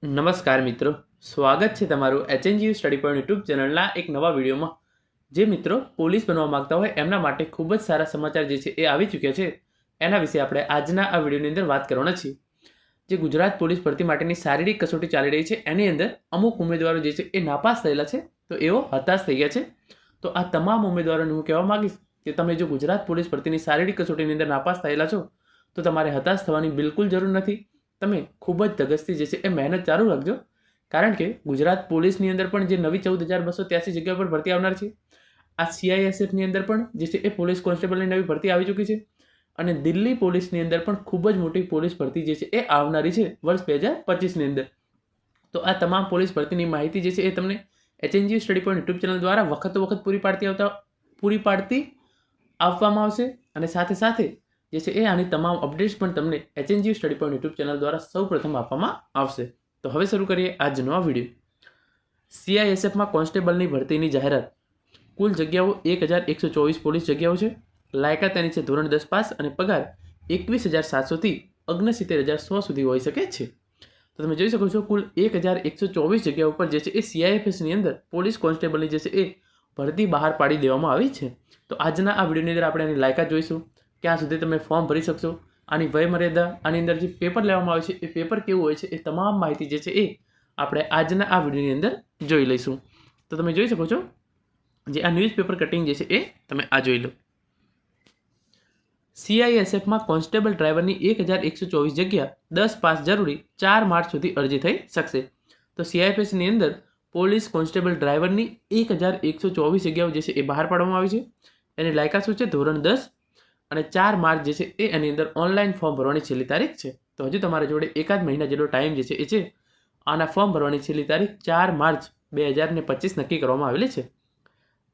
નમસ્કાર મિત્રો, સ્વાગત છે તમારું એચએનજીયુ સ્ટડી પોઈન્ટ યુટ્યુબ ચેનલના એક નવા વિડીયોમાં. જે મિત્રો પોલીસ બનવા માંગતા હોય એમના માટે ખૂબ જ સારા સમાચાર જે છે એ આવી ચૂક્યા છે, એના વિશે આપણે આજના આ વિડીયોની અંદર વાત કરવાના છીએ. જે ગુજરાત પોલીસ ભરતી માટેની શારીરિક કસોટી ચાલી રહી છે એની અંદર અમુક ઉમેદવારો જે છે એ નાપાસ થયેલા છે, તો એઓ હતાશ થઈ ગયા છે. તો આ તમામ ઉમેદવારોને હું કહેવા માંગીશ કે તમે જો ગુજરાત પોલીસ ભરતીની શારીરિક કસોટીની અંદર નાપાસ થયેલા છો તો તમારે હતાશ થવાની બિલકુલ જરૂર નથી. તમે ખૂબ જ ધગસથી જે છે એ મહેનત ચાલુ રાખજો, કારણ કે ગુજરાત પોલીસની અંદર પણ જે નવી 14,283 જગ્યા પર ભરતી આવનાર છે, આ સીઆઈએસએફની અંદર પણ જે છે એ પોલીસ કોન્સ્ટેબલની નવી ભરતી આવી ચૂકી છે, અને દિલ્હી પોલીસની અંદર પણ ખૂબ જ મોટી પોલીસ ભરતી જે છે એ આવનારી છે વર્ષ 2025ની અંદર. તો આ તમામ પોલીસ ભરતીની માહિતી જે છે એ તમને HNGU study point YouTube channel દ્વારા વખત પૂરી પાડતી આપવામાં આવશે, અને સાથે સાથે જે છે એ આની તમામ અપડેટ્સ પણ તમને HNGU study point YouTube channel દ્વારા સૌપ્રથમ આપવામાં આવશે. તો હવે શરૂ કરીએ આજનો આ વિડીયો. સીઆઈએસએફમાં કોન્સ્ટેબલની ભરતીની જાહેરાત. કુલ જગ્યાઓ 1,124 પોલીસ જગ્યાઓ છે. લાયકાત એની છે ધોરણ 10 પાસ, અને પગાર 21,700 થી 69,100 સુધી હોઈ શકે છે. તો તમે જોઈ શકો છો કુલ 1,124 જગ્યાઓ પર જે છે એ સીઆઈએફએસની અંદર પોલીસ કોન્સ્ટેબલની જે છે એ ભરતી બહાર પાડી દેવામાં આવી છે. તો આજના આ વિડીયોની અંદર આપણે એની લાયકાત જોઈશું, ક્યાં સુધી તમે ફોર્મ ભરી શકશો, આની વય મર્યાદા, આની અંદર જે પેપર લેવામાં આવે છે એ પેપર કેવું હોય છે, એ તમામ માહિતી જે છે એ આપણે આજના આ વિડીયોની અંદર જોઈ લઈશું. તો તમે જોઈ શકો છો જે આ ન્યૂઝપેપર કટિંગ જે છે એ તમે આ જોઈ લો. સીઆઈએસએફમાં કોન્સ્ટેબલ ડ્રાઈવરની 1,124 જગ્યા 10 પાસ જરૂરી, 4 માર્ચ સુધી અરજી થઈ શકશે. તો સીઆઈએફએસની અંદર પોલીસ કોન્સ્ટેબલ ડ્રાઈવરની 1,124 જગ્યાઓ જે છે એ બહાર પાડવામાં આવી છે. એની લાયકાત શું છે? ધોરણ 10, અને 4 માર્ચ જે છે એ એની અંદર ઓનલાઈન ફોર્મ ભરવાની છેલ્લી તારીખ છે. તો હજુ તમારા જોડે એકાદ મહિના જેટલો ટાઈમ જે છે એ છે. આના ફોર્મ ભરવાની છેલ્લી તારીખ 4 માર્ચ 2025 નક્કી કરવામાં આવેલી છે.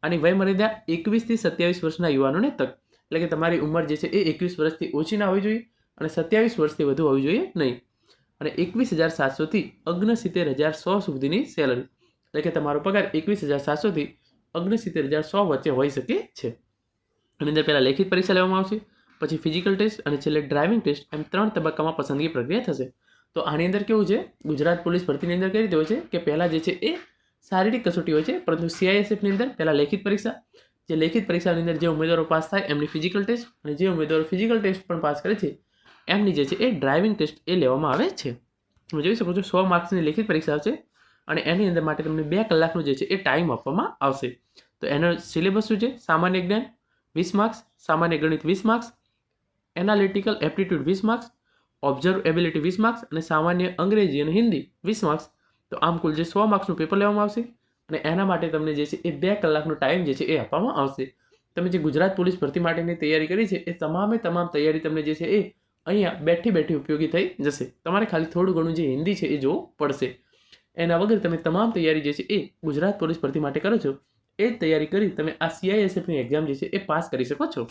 આની વય મર્યાદા 21 થી 27 વર્ષના યુવાનોને તક, એટલે કે તમારી ઉંમર જે છે એ 21 વર્ષથી ઓછી ના હોવી જોઈએ અને 27 વર્ષથી વધુ હોવી જોઈએ નહીં. અને 21,700 થી 69,100 સુધીની સેલરી, એટલે કે તમારો પગાર 21,700 થી 69,100 વચ્ચે હોઈ શકે છે. એની અંદર પહેલાં લેખિત પરીક્ષા લેવામાં આવશે, પછી ફિઝિકલ ટેસ્ટ, અને છેલ્લે ડ્રાઇવિંગ ટેસ્ટ, એમ 3 તબક્કામાં પસંદગી પ્રક્રિયા થશે. તો આની અંદર કેવું છે, ગુજરાત પોલીસ ભરતીની અંદર કઈ રીતે હોય છે કે પહેલાં જે છે એ શારીરિક કસોટી હોય છે, પરંતુ સીઆઈએસએફની અંદર પહેલાં લેખિત પરીક્ષા, જે લેખિત પરીક્ષાની અંદર જે ઉમેદવારો પાસ થાય એમની ફિઝિકલ ટેસ્ટ, અને જે ઉમેદવારો ફિઝિકલ ટેસ્ટ પણ પાસ કરે છે એમની જે છે એ ડ્રાઇવિંગ ટેસ્ટ એ લેવામાં આવે છે. તમે જોઈ શકો છો 100 માર્ક્સની લેખિત પરીક્ષા આવશે, અને એની અંદર માટે તમને 2 કલાકનો જે છે એ ટાઈમ આપવામાં આવશે. તો એનો સિલેબસ શું છે? સામાન્ય જ્ઞાન 20 માર્ક્સ, સામાન્ય ગણિત 20 marks, analytical aptitude 20 marks, observability 20 marks, અને સામાન્ય અંગ્રેજી અને હિન્દી 20 માર્ક્સ. તો આમ કુલ જે 100 માર્ક્સનું પેપર લેવામાં આવશે, અને એના માટે તમને જે છે એ 2 કલાકનો ટાઈમ જે છે એ આપવામાં આવશે. તમે જે ગુજરાત પોલીસ ભરતી માટેની તૈયારી કરી છે એ તમામ તૈયારી તમને જે છે એ અહીંયા બેઠી ઉપયોગી થઈ જશે. તમારે ખાલી થોડું ઘણું જે હિન્દી છે એ જોવું પડશે. એના વગર તમે તમામ તૈયારી જે છે એ ગુજરાત પોલીસ ભરતી માટે કરો છો એ જ તૈયારી કરી તમે આ સીઆઈએસએફની એક્ઝામ જે છે એ પાસ કરી શકો છો.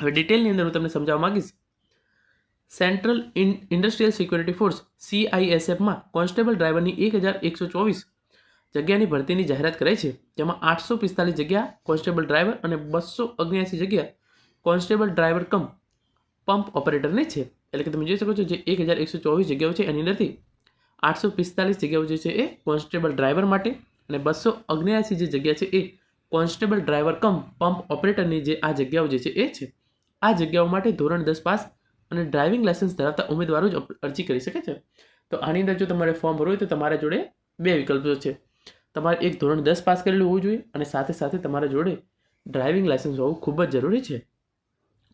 હવે ડિટેલની અંદર હું તમને સમજાવવા માંગીશ. સેન્ટ્રલ ઇન્ડસ્ટ્રીયલ સિક્યોરિટી ફોર્સ સીઆઈએસએફમાં કોન્સ્ટેબલ ડ્રાઈવરની 1,124 જગ્યાની ભરતીની જાહેરાત કરાઈ છે, જેમાં 845 જગ્યા કોન્સ્ટેબલ ડ્રાઈવર અને 279 જગ્યા કોન્સ્ટેબલ ડ્રાઈવર કમ પંપ ઓપરેટરની છે. એટલે કે તમે જોઈ શકો છો જે 1,124 જગ્યાઓ છે એની અંદરથી 845 જગ્યાઓ જે છે એ કોન્સ્ટેબલ ડ્રાઈવર માટે, અને 279 જે જગ્યા છે એ કોન્સ્ટેબલ ડ્રાઈવર કમ પંપ ઓપરેટરની જે આ જગ્યાઓ જે છે એ છે. આ જગ્યાઓ માટે ધોરણ 10 પાસ અને ડ્રાઇવિંગ લાયસન્સ ધરાવતા ઉમેદવારો જ અરજી કરી શકે છે. તો આની અંદર જો તમારે ફોર્મ ભરવું હોય તો તમારા જોડે 2 વિકલ્પો છે. તમારે એક ધોરણ 10 પાસ કરેલું હોવું જોઈએ, અને સાથે સાથે તમારા જોડે ડ્રાઇવિંગ લાયસન્સ હોવું ખૂબ જ જરૂરી છે.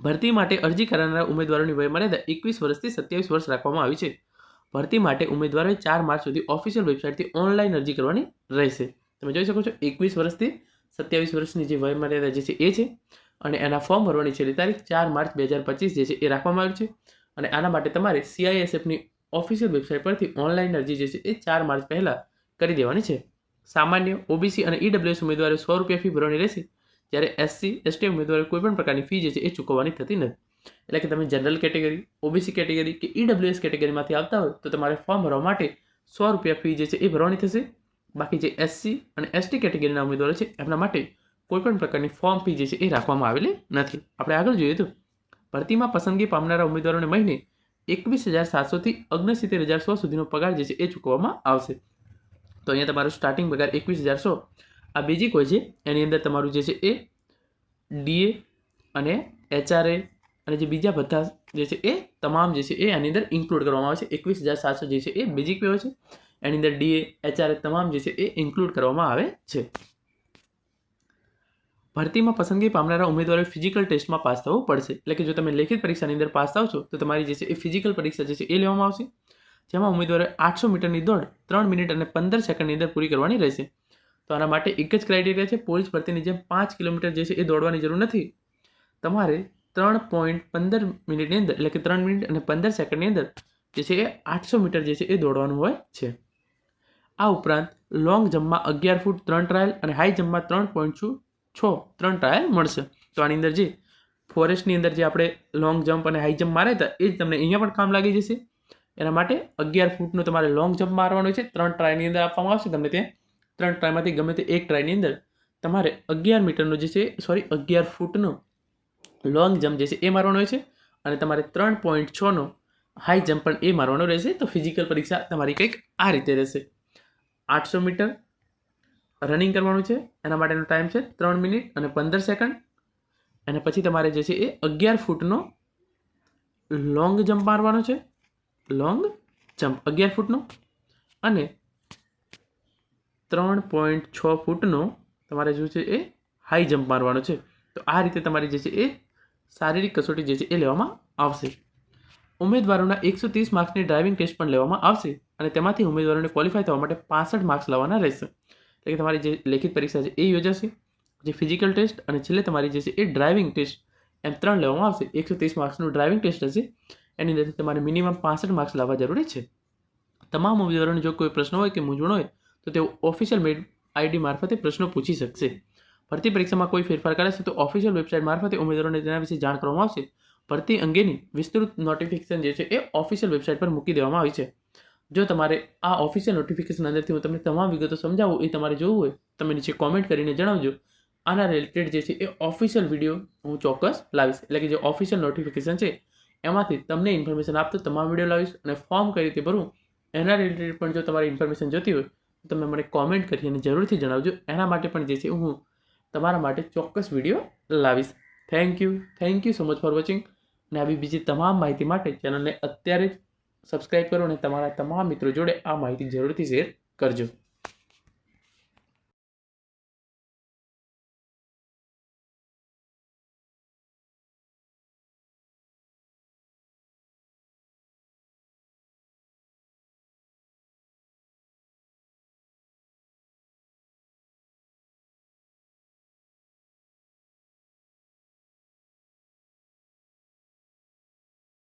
ભરતી માટે અરજી કરનારા ઉમેદવારોની વય મર્યાદા 21 વર્ષથી 27 વર્ષ રાખવામાં આવી છે. ભરતી માટે ઉમેદવારોએ 4 માર્ચ સુધી ઓફિશિયલ વેબસાઇટથી ઓનલાઈન અરજી કરવાની રહેશે. તમે જોઈ શકો છો 21 વર્ષથી 27 વર્ષની જે વય મર્યાદા જે છે એ છે, અને એના ફોર્મ ભરવાની છેલ્લી તારીખ 4 માર્ચ 2025 જે છે એ રાખવામાં આવી છે. અને આના માટે તમારે સીઆઈએસએફની ઓફિશિયલ વેબસાઇટ પરથી ઓનલાઈન અરજી જે છે એ 4 માર્ચ પહેલાં કરી દેવાની છે. સામાન્ય, ઓબીસી અને ઈડબ્લ્યુએસ ઉમેદવારે 100 રૂપિયા ફી ભરવાની રહેશે, જ્યારે એસસી એસટી ઉમેદવારે કોઈપણ પ્રકારની ફી જે છે એ ચૂકવવાની થતી નથી. એટલે કે તમે જનરલ કેટેગરી, ઓબીસી કેટેગરી કે ઈડબ્લ્યુએસ કેટેગરીમાંથી આવતા હોય તો તમારે ફોર્મ ભરવા માટે 100 રૂપિયા ફી જે છે એ ભરવાની થશે. બાકી જે એસસી અને એસટી કેટેગરીના ઉમેદવારો છે એમના માટે કોઈપણ પ્રકારની ફોર્મ ફી જે છે એ રાખવામાં આવેલી નથી. આપણે આગળ જોઈએ તો ભરતીમાં પસંદગી પામનારા ઉમેદવારોને મહિને 21,700 થી 69,100 સુધીનો પગાર જે છે એ ચૂકવવામાં આવશે. તો અહીંયા તમારો સ્ટાર્ટિંગ પગાર 21,100. આ બેઝિક હોય છે, એની અંદર તમારું જે છે એ ડીએ અને HRA અને જે બીજા બધા જે છે એ તમામ જે છે એ આની અંદર ઇન્ક્લુડ કરવામાં આવે છે. 21,700 જે છે એ બેઝિક પે હોય છે, એની અંદર ડીએ HRA તમામ જે છે એ ઇન્ક્લુડ કરવામાં આવે છે. ભરતીમાં પસંદગી પામનારા ઉમેદવારોએ ફિઝિકલ ટેસ્ટમાં પાસ થવું પડશે. એટલે કે જો તમે લેખિત પરીક્ષાની અંદર પાસ થાવ છો તો તમારી જે છે એ ફિઝિકલ પરીક્ષા જે છે એ લેવામાં આવશે, જેમાં ઉમેદવારોએ 800 મીટરની દોડ 3 મિનિટ અને 15 સેકન્ડની અંદર પૂરી કરવાની રહેશે. તો આના માટે એક જ ક્રાઇટેરિયા છે, પોલીસ ભરતીની જેમ 5 કિલોમીટર જે છે એ દોડવાની જરૂર નથી. તમારે 3.15 મિનિટની અંદર એટલે કે 3 મિનિટ અને 15 સેકન્ડની અંદર જે છે એ 800 મીટર જે છે એ દોડવાનું હોય છે. આ ઉપરાંત લોંગ જમ્પમાં 11 ફૂટ 3 ટ્રાયલ અને હાઈ જમ્પમાં 3.6 3 ટ્રાયલ મળશે. તો આની અંદર જે ફોરેસ્ટની અંદર જે આપણે લોંગ જમ્પ અને હાઈ જમ્પ માર્યા હતા એ જ તમને અહીંયા પણ કામ લાગી જશે. એના માટે 11 ફૂટનો તમારે લોંગ જમ્પ મારવાનો છે, 3 ટ્રાયની અંદર આપવામાં આવશે તમને. ત્યાં 3 ટ્રાયમાંથી ગમે તે એક ટ્રાયની અંદર તમારે 11 મીટરનો જે છે 11 ફૂટનો લોંગ જમ્પ જે છે એ મારવાનો હોય છે અને તમારે 3.6નો હાઈ જમ્પ પણ એ મારવાનો રહેશે. તો ફિઝિકલ પરીક્ષા તમારી કંઈક આ રીતે રહેશે. 800 મીટર રનિંગ કરવાનું છે, એના માટેનો ટાઈમ છે 3 મિનિટ અને 15 સેકન્ડ. અને પછી તમારે જે છે એ 11 ફૂટનો લોંગ જમ્પ મારવાનો છે, લોંગ જમ્પ 11 ફૂટનો અને 3.6 ફૂટનો તમારે શું છે એ હાઈ જમ્પ મારવાનો છે. તો આ રીતે તમારી જે છે એ શારીરિક કસોટી જે છે એ લેવામાં આવશે. ઉમેદવારોના 130 માર્ક્સની ડ્રાઇવિંગ ટેસ્ટ પણ લેવામાં આવશે અને તેમાંથી ઉમેદવારોને ક્વોલિફાય થવા માટે 65 માર્ક્સ લાવવાના રહેશે. એટલે કે તમારી જે લેખિત પરીક્ષા છે એ યોજાશે, જે ફિઝિકલ ટેસ્ટ અને છેલ્લે તમારી જે છે એ ડ્રાઇવિંગ ટેસ્ટ, એમ 3 લેવામાં આવશે. 130 માર્ક્સનું ડ્રાઇવિંગ ટેસ્ટ હશે, એની અંદર તમારે મિનિમમ 65 માર્ક્સ લાવવા જરૂરી છે. તમામ ઉમેદવારોને જો કોઈ પ્રશ્ન હોય કે મૂંઝવણ હોય તો તેઓ ઓફિશિયલ મેલ ID મારફતે પ્રશ્નો પૂછી શકશે. ભરતી પરીક્ષામાં કોઈ ફેરફાર કરાશે તો ઓફિશિયલ વેબસાઇટ મારફતે ઉમેદવારોને તેના વિશે જાણ કરવામાં આવશે. ભરતી અંગેની વિસ્તૃત નોટિફિકેશન જે છે એ ઓફિશિયલ વેબસાઇટ પર મૂકી દેવામાં આવી છે. જો તમારે આ ઓફિશિયલ નોટિફિકેશન અંદરથી હું તમને તમામ વિગતો સમજાવું એ તમારે જોવું હોય તમે નીચે કોમેન્ટ કરીને જણાવજો. આના રિલેટેડ જે છે એ ઓફિશિયલ વિડીયો હું ચોક્કસ લાવીશ. એટલે કે જે ઓફિશિયલ નોટિફિકેશન છે એમાંથી તમને ઇન્ફોર્મેશન આપતો તમામ વિડીયો લાવીશ. અને ફોર્મ કઈ રીતે ભરવું એના રિલેટેડ પણ જો તમારી ઇન્ફોર્મેશન જોતી હોય તો તમે મને કોમેન્ટ કરી અને જરૂરથી જણાવજો. એના માટે પણ જે છે હું તમારા માટે ચોક્કસ વિડીયો લાવીશ. Thank you so much for watching. અને આવી બીજી તમામ માહિતી માટે ચેનલને અત્યારે જ સબસ્ક્રાઈબ કરો અને તમારા તમામ મિત્રો જોડે આ માહિતી જરૂરથી શેર કરજો.